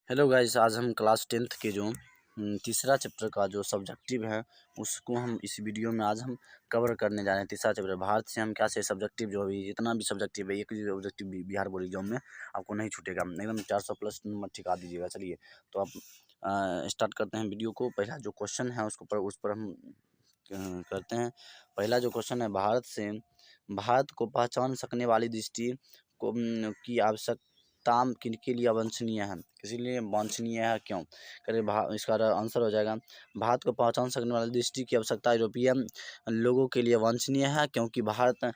Hello guys, आज हम class 10th के जो तीसरा चैप्टर का जो सब्जेक्टिव है उसको हम इस वीडियो में आज हम कवर करने जा रहे हैं। तीसरा चैप्टर भारत से हम क्या से सब्जेक्टिव जो भी जितना भी सब्जेक्टिव है, एक भी ऑब्जेक्टिव बिहार बोर्ड एग्जाम में आपको नहीं छूटेगा, एकदम 400 प्लस नंबर ठिका दीजिएगा। चलिए तो आप स्टार्ट करते हैं वीडियो को। पहला जो क्वेश्चन है उस पर हम करते हैं। पहला जो क्वेश्चन है, भारत को पहचान सकने वाली दृष्टि को की आवश्यकता किनके लिए अवांछनीय है? किसी लिए वांछनीय है, क्यों? करें इसका आंसर हो जाएगा, भारत को पहचान सकने वाली दृष्टि की आवश्यकता यूरोपीय लोगों के लिए वांछनीय है, क्योंकि भारत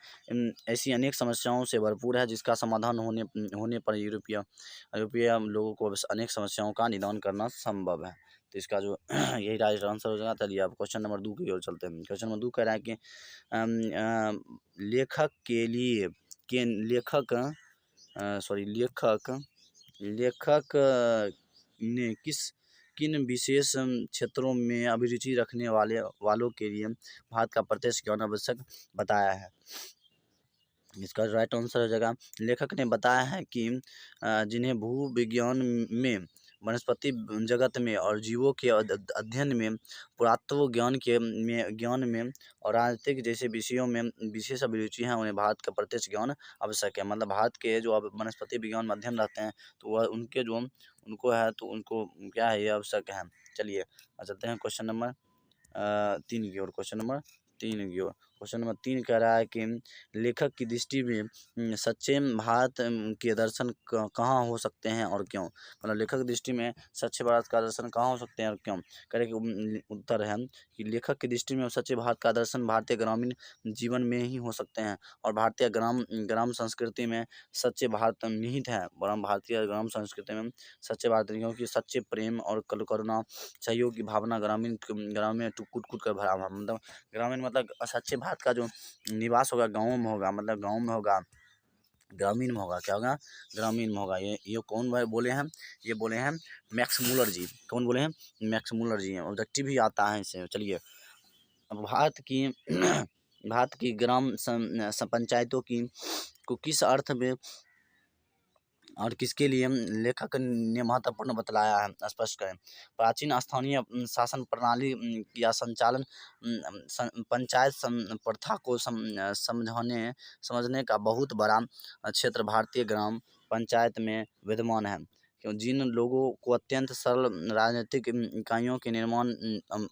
ऐसी अनेक समस्याओं से भरपूर है जिसका समाधान होने पर यूरोपीय यूरोपीय लोगों को अनेक समस्याओं का निदान करना संभव है। तो इसका जो यही राइट आंसर हो जाएगा। चलिए अब क्वेश्चन नंबर 2 की ओर चलते हैं। क्वेश्चन नंबर 2 कह रहा है कि लेखक के लिए के लेखक सॉरी लेखक ने किन विशेष क्षेत्रों में अभिरुचि रखने वालों के लिए भारत का प्रत्यक्ष ज्ञान आवश्यक बताया है? इसका राइट आंसर हो जाएगा, लेखक ने बताया है कि जिन्हें भूविज्ञान में, वनस्पति जगत में और जीवों के अध्ययन में, पुरातत्व ज्ञान में और राजनीतिक जैसे विषयों में विशेष अभिरुचि है, उन्हें भारत का प्रत्यक्ष ज्ञान आवश्यक है। मतलब भारत के जो अब वनस्पति विज्ञान में अध्ययन रहते हैं तो वह उनको है, तो उनको क्या है, ये आवश्यक है। चलिए चलते हैं क्वेश्चन नंबर 3 की ओर। क्वेश्चन नंबर 3 कह रहा है कि लेखक की दृष्टि में सच्चे भारत के दर्शन कहाँ हो सकते हैं और क्यों? मतलब लेखक की दृष्टि में सच्चे भारत का दर्शन कहाँ हो सकते हैं और क्यों? कह रहे कि उत्तर है कि लेखक की दृष्टि में सच्चे भारत का दर्शन भारतीय ग्रामीण जीवन में ही हो सकते हैं और भारतीय ग्राम संस्कृति में सच्चे भारत निहित है। भारतीय ग्राम संस्कृति में सच्चे भारत, क्योंकि सच्चे प्रेम और करुणा, सहयोग की भावना ग्रामीण में कूट कूट कर भरा हुआ। मतलब ग्रामीण मतलब सच्चे भारत का जो निवास होगा गाँव में होगा, मतलब गाँव में होगा, ग्रामीण में होगा। क्या होगा? ग्रामीण में होगा। ये कौन भाई बोले हैं? ये बोले हैं मैक्स मूलर जी। कौन बोले हैं? मैक्स मूलर जी हैं। ऑब्जेक्टिव भी आता है इससे। चलिए अब भारत की ग्राम पंचायतों को किस अर्थ में और किसके लिए लेखक ने महत्वपूर्ण बतलाया है, स्पष्ट करें। प्राचीन स्थानीय शासन प्रणाली या संचालन पंचायत प्रथा को समझने का बहुत बड़ा क्षेत्र भारतीय ग्राम पंचायत में विद्यमान है। जिन लोगों को अत्यंत सरल राजनीतिक इकाइयों के निर्माण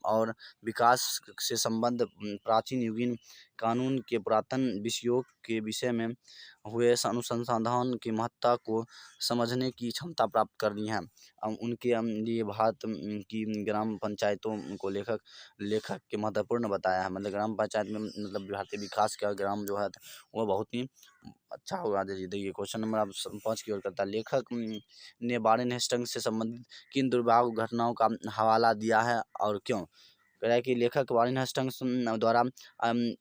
और विकास से संबंध प्राचीन युगीन कानून के पुरातन विषयों के विषय में हुए अनुसंधान की महत्ता को समझने की क्षमता प्राप्त करनी है। उनके लिए भारत की ग्राम पंचायतों को लेखक के महत्वपूर्ण बताया है। मतलब ग्राम पंचायत में मतलब भारतीय विकास का ग्राम जो है वो बहुत ही अच्छा होगा। देखिए क्वेश्चन नंबर आप 5 की ओर करता है। लेखक ने वारेन हेस्टिंग्स से संबंधित किन दुर्भाग्य घटनाओं का हवाला दिया है और क्यों? कह रहा है कि लेखक वारेन हेस्टिंग्स द्वारा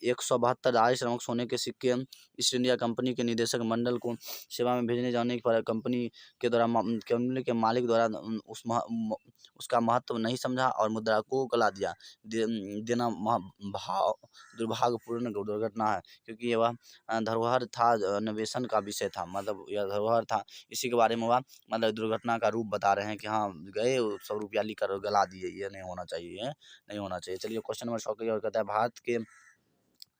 172 आर्य श्रमिक सोने के सिक्के ईस्ट इंडिया कंपनी के निदेशक मंडल को सेवा में भेजने जाने पर कंपनी के मालिक द्वारा उसका महत्व नहीं समझा और मुद्रा को गला देना दुर्भाग्यपूर्ण दुर्घटना है, क्योंकि वह धरोहर था, अन्वेषण का विषय था। मतलब यह धरोहर था, इसी के बारे में वह मतलब दुर्घटना का रूप बता रहे हैं कि हाँ गए 100 रुपया लेकर गला दिए, ये नहीं होना चाहिए। चलिए क्वेश्चन नंबर 6 की ओर कहता है, भारत के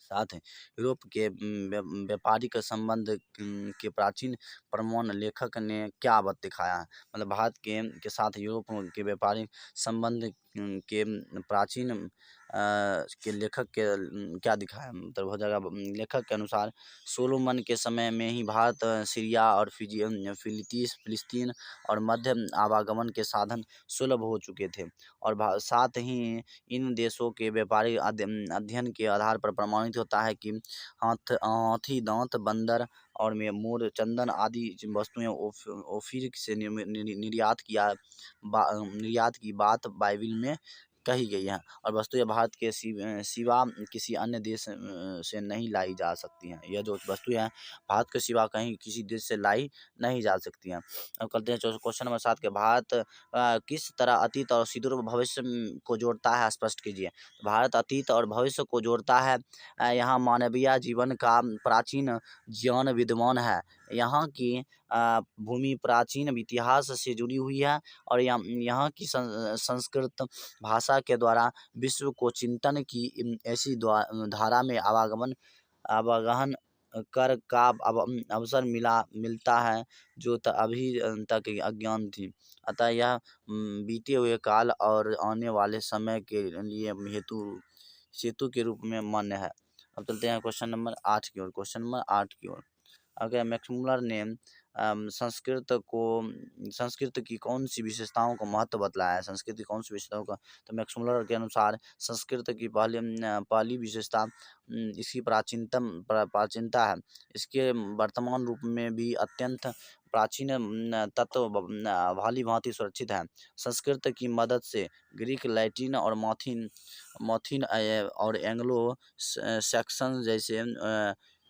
साथ यूरोप के व्यापारिक संबंध के प्राचीन प्रमाण लेखक ने क्या बात दिखाया है? मतलब भारत के साथ यूरोप के व्यापारिक संबंध के प्राचीन के लेखक के क्या दिखाया? मतलब हो जाएगा लेखक के अनुसार सोलोमन के समय में ही भारत सीरिया और फिलिस्तीन और मध्य आवागमन के साधन सुलभ हो चुके थे और साथ ही इन देशों के व्यापारिक अध्ययन के आधार पर प्रमाणित होता है कि हाथी दांत, बंदर और मोर, चंदन आदि वस्तुएं ओफिर से निर्यात की बात बाइबिल में कही गई है और वस्तुएं भारत के सिवा किसी अन्य देश से नहीं लाई जा सकती हैं। यह जो वस्तुएं हैं भारत के सिवा कहीं किसी देश से लाई नहीं जा सकती हैं। अब करते हैं क्वेश्चन नंबर 7 के, भारत किस तरह अतीत और सुदूर भविष्य को जोड़ता है, स्पष्ट कीजिए। भारत अतीत और भविष्य को जोड़ता है। यहाँ मानवीय जीवन का प्राचीन ज्ञान विद्यमान है। यहाँ की भूमि प्राचीन इतिहास से जुड़ी हुई है और यहाँ की संस्कृत भाषा के द्वारा विश्व को चिंतन की ऐसी धारा में आवागमन कर का अवसर मिलता है जो अभी तक अज्ञान थी। अतः यह बीते हुए काल और आने वाले समय के लिए सेतु के रूप में मान्य है। अब चलते हैं क्वेश्चन नंबर 8 की ओर। क्वेश्चन नंबर 8 की ओर, अगर मैक्स मुलर ने संस्कृत की कौन सी विशेषताओं को महत्व बतलाया है, संस्कृत की कौन सी विशेषताओं का, तो मैक्स मुलर के अनुसार संस्कृत की पहली विशेषता इसकी प्राचीनता है। इसके वर्तमान रूप में भी अत्यंत प्राचीन तत्व भाली भांति सुरक्षित है। संस्कृत की मदद से ग्रीक, लैटिन और मॉथिन और एंग्लो सैक्सन जैसे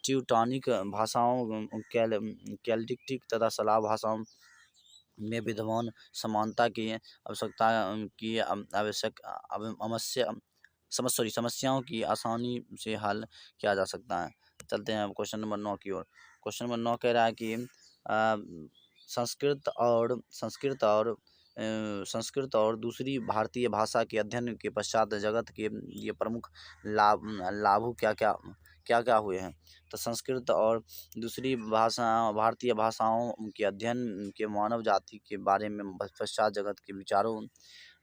ट्यूटॉनिक भाषाओं, केल्टिक तथा स्लाव भाषाओं में विद्यमान समानता की समस्याओं की आसानी से हल किया जा सकता है। चलते हैं अब क्वेश्चन नंबर 9 की ओर। क्वेश्चन नंबर 9 कह रहा है कि संस्कृत और दूसरी भारतीय भाषा के अध्ययन के पश्चात जगत के ये प्रमुख लाभ क्या क्या हुए हैं। तो संस्कृत और दूसरी भारतीय भाषाओं के अध्ययन के मानव जाति के बारे में पश्चात जगत के विचारों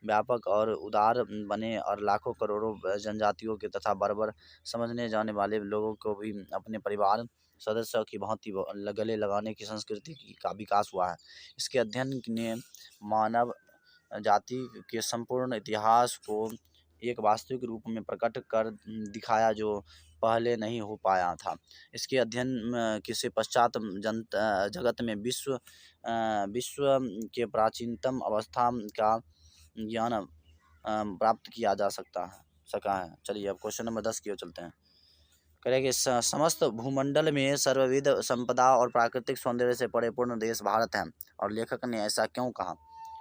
व्यापक और उदार बने और लाखों करोड़ों जनजातियों के तथा बर्बर समझने जाने वाले लोगों को भी अपने परिवार सदस्यों की भांति गले लगाने की संस्कृति का विकास हुआ है। इसके अध्ययन ने मानव जाति के संपूर्ण इतिहास को एक वास्तविक रूप में प्रकट कर दिखाया जो पहले नहीं हो पाया था। इसके अध्ययन के पश्चात जगत में विश्व के प्राचीनतम अवस्था का ज्ञान प्राप्त किया जा सका है। चलिए अब क्वेश्चन नंबर 10 की ओर चलते हैं। करेंगे समस्त भूमंडल में सर्वविध संपदा और प्राकृतिक सौंदर्य से परिपूर्ण देश भारत है, और लेखक ने ऐसा क्यों कहा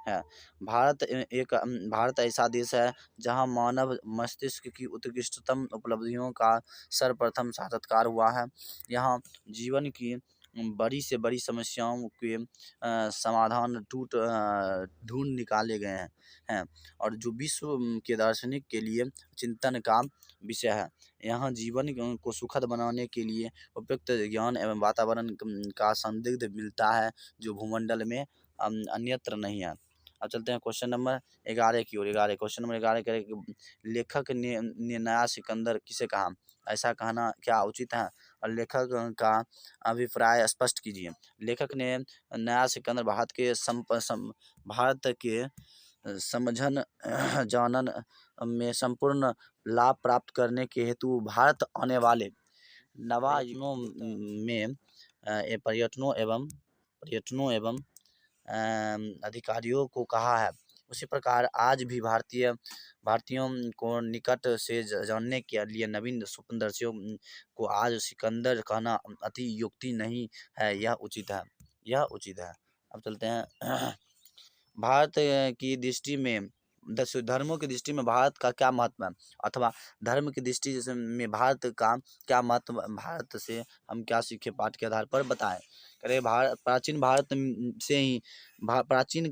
है। भारत ऐसा देश है जहां मानव मस्तिष्क की उत्कृष्टतम उपलब्धियों का सर्वप्रथम साक्षात्कार हुआ है। यहाँ जीवन की बड़ी से बड़ी समस्याओं के समाधान ढूंढ निकाले गए हैं और जो विश्व के दार्शनिक के लिए चिंतन का विषय है। यहाँ जीवन को सुखद बनाने के लिए उपयुक्त ज्ञान एवं वातावरण का संदिग्ध मिलता है जो भूमंडल में अन्यत्र नहीं है। अब चलते हैं क्वेश्चन नंबर 11 की ओर। क्वेश्चन नंबर 11 करें, लेखक ने नया सिकंदर किसे कहा, ऐसा कहना क्या उचित है और लेखक का अभिप्राय स्पष्ट कीजिए। लेखक ने नया सिकंदर भारत के समझन जानन में संपूर्ण लाभ प्राप्त करने के हेतु भारत आने वाले नवायुगों में पर्यटनों एवं अधिकारियों को कहा है। उसी प्रकार आज भी भारतीयों को निकट से जानने के लिए नवीन स्वप्नदर्शियों को आज सिकंदर कहना अति युक्ति नहीं है, यह उचित है। अब चलते हैं भारत की दृष्टि में धर्मों की दृष्टि में भारत का क्या महत्व है, अथवा धर्म की दृष्टि में भारत का क्या महत्व, भारत से हम क्या सीखे, पाठ के आधार पर बताएं। प्राचीन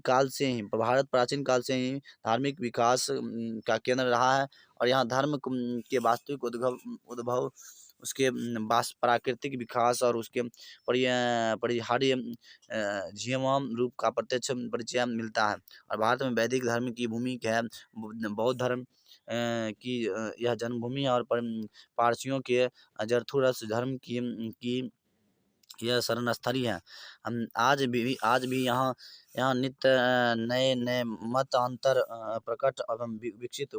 काल से ही भारत प्राचीन काल से ही धार्मिक विकास का केंद्र रहा है और यहाँ धर्म के वास्तविक उद्भव उसके प्राकृतिक विकास और उसके परिहार्य जीवम रूप का प्रत्यक्ष परिचय मिलता है। और भारत में वैदिक धर्म की भूमि है, बौद्ध धर्म की यह जन्मभूमि और पारसियों के जरथुस्त्र धर्म की यह शरण स्थली है। हम आज भी यहाँ नित्य नए मतांतर प्रकट एवं विकसित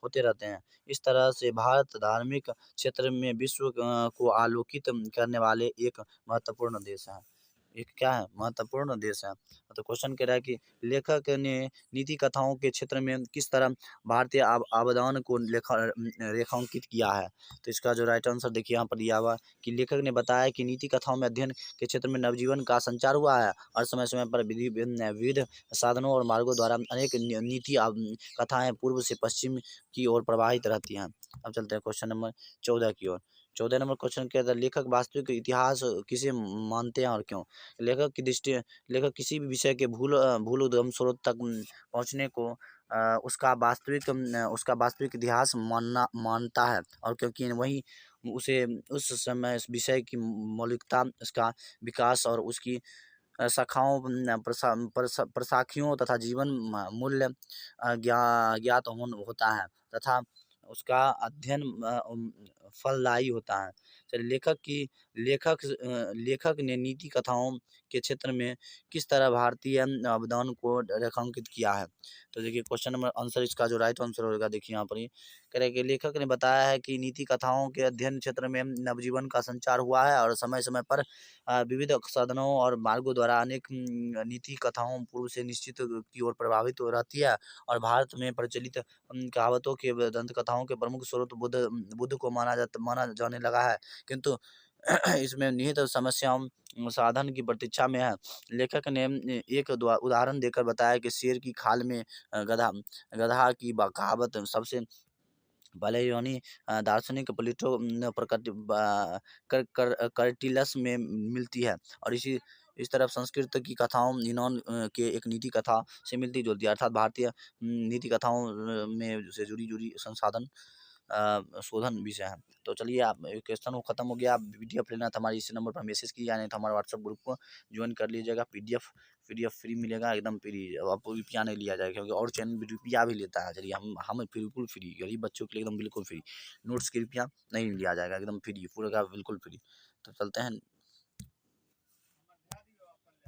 होते रहते हैं। इस तरह से भारत धार्मिक क्षेत्र में विश्व को आलोकित करने वाले एक महत्वपूर्ण देश है। महत्वपूर्ण देश है। तो क्वेश्चन कह रहा है कि लेखक ने नीति कथाओं के क्षेत्र में किस तरह भारतीय अवदान को रेखांकित किया है। तो इसका जो राइट आंसर देखिए यहाँ पर दिया हुआ कि लेखक ने बताया कि नीति कथाओं में अध्ययन के क्षेत्र में नवजीवन का संचार हुआ है और समय समय पर विविध साधनों और मार्गों द्वारा अनेक नीति कथाएं पूर्व से पश्चिम की ओर प्रवाहित रहती हैं। अब चलते हैं क्वेश्चन नंबर 14 की ओर। 14 नंबर क्वेश्चन क्या था, लेखक वास्तविक इतिहास किसे मानते हैं और क्यों? लेखक की दृष्टि लेखक किसी भी विषय के भूल उद्गम स्रोत तक पहुँचने को उसका वास्तविक इतिहास मानता है, और क्योंकि वही उसे उस समय इस विषय की मौलिकता, उसका विकास और उसकी शाखाओं प्रशाखियों तथा जीवन मूल्य ज्ञात होता है, तथा उसका अध्ययन फलदायी होता है। चलिए, लेखक ने नीति कथाओं के क्षेत्र में किस तरह भारतीय अवदान को रेखांकित किया है? तो देखिए, क्वेश्चन नंबर आंसर, इसका जो राइट आंसर होगा, देखिए यहाँ पर ही करेंगे। लेखक ने बताया है कि नीति कथाओं के अध्ययन क्षेत्र में नवजीवन का संचार हुआ है, और समय समय पर विविध साधनों और मार्गों द्वारा अनेक नीति कथाओं पूर्व से निश्चित की ओर प्रभावित हो रहती है, और भारत में प्रचलित कहावतों के दंत कथाओं के प्रमुख स्रोत बुद्ध को माना जाने लगा है, किंतु इसमें निहित समस्याओं साधन की प्रतीक्षा में है। लेखक ने एक उदाहरण देकर बताया कि शेर की खाल में गधा गधा की कहावत सबसे भले योनी दार्शनिक प्लेटो कर्टिलस में मिलती है, और इस तरफ संस्कृत की कथाओं यूनान के एक नीति कथा से मिलती जुलती है, अर्थात भारतीय नीति कथाओं में से जुड़ी संसाधन शोधन विषय है। तो चलिए, आप क्वेश्चन वो खत्म हो गया। आप पीडीएफ लेना तो हमारे इस नंबर पर मैसेज कीजिए, नहीं तो हमारे व्हाट्सएप ग्रुप को ज्वाइन कर लीजिएगा। पीडीएफ फ्री मिलेगा, एकदम फ्री। आपको रुपया नहीं लिया जाएगा, क्योंकि और चैनल भी रुपया भी लेता है। चलिए, हम बिल्कुल फ्री, गरीब बच्चों के लिए एकदम बिल्कुल फ्री। नोट्स के रुपया नहीं लिया जाएगा, एकदम फ्री, पूरा का बिल्कुल फ्री। तो चलते हैं।